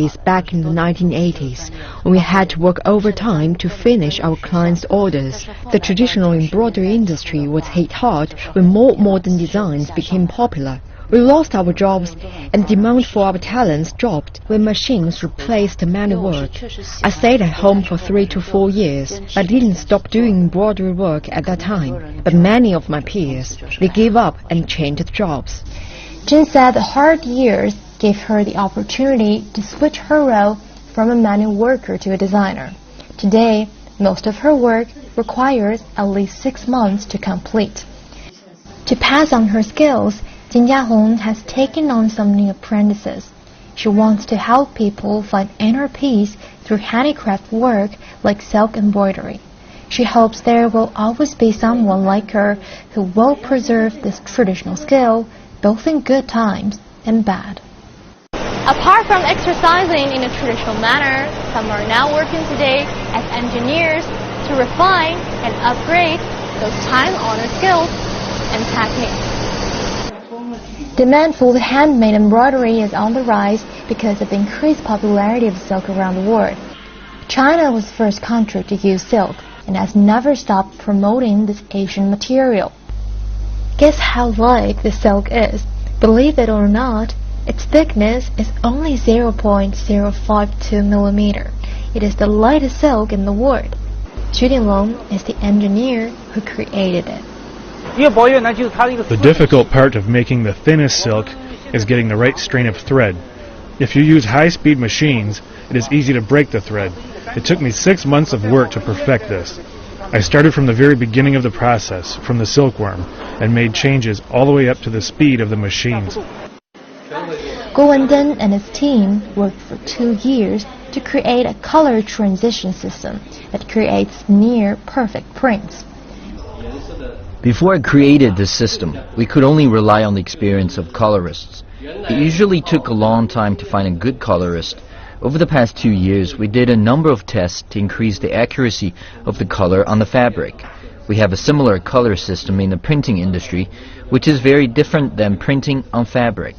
days back in the 1980s, when we had to work overtime to finish our clients' orders. The traditional embroidery industry was hit hard when more modern designs became popular. We lost our jobs, and demand for our talents dropped when machines replaced manual work. I stayed at home for 3 to 4 years, but didn't stop doing embroidery work at that time. But many of my peers, they gave up and changed jobs. Jin said the hard years gave her the opportunity to switch her role from a manual worker to a designer. Today, most of her work requires at least 6 months to complete. To pass on her skills, Jin Jiahong has taken on some new apprentices. She wants to help people find inner peace through handicraft work like silk embroidery. She hopes there will always be someone like her who will preserve this traditional skill, both in good times and bad. Apart from exercising in a traditional manner, some are now working today as engineers to refine and upgrade those time-honored skills and techniques. Demand for the handmade embroidery is on the rise because of the increased popularity of silk around the world. China was the first country to use silk and has never stopped promoting this Asian material. Guess how light the silk is? Believe it or not, its thickness is only 0.052 millimeter. It is the lightest silk in the world. Xu Dinglong is the engineer who created it. The difficult part of making the thinnest silk is getting the right strain of thread. If you use high-speed machines, it is easy to break the thread. It took me 6 months of work to perfect this. I started from the very beginning of the process, from the silkworm, and made changes all the way up to the speed of the machines. Guo Wenden and his team worked for 2 years to create a color transition system that creates near-perfect prints. Before I created this system, we could only rely on the experience of colorists. It usually took a long time to find a good colorist. Over the past 2 years, we did a number of tests to increase the accuracy of the color on the fabric. We have a similar color system in the printing industry, which is very different than printing on fabric.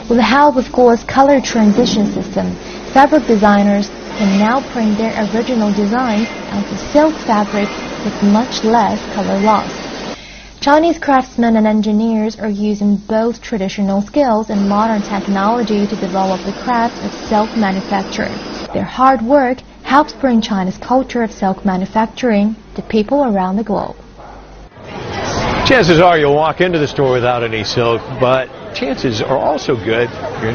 With the help of Guo's color transition system, fabric designers can now print their original designs onto silk fabric with much less color loss. Chinese craftsmen and engineers are using both traditional skills and modern technology to develop the craft of silk manufacturing. Their hard work helps bring China's culture of silk manufacturing to people around the globe. Chances are you'll walk into the store without any silk, but chances are also good you're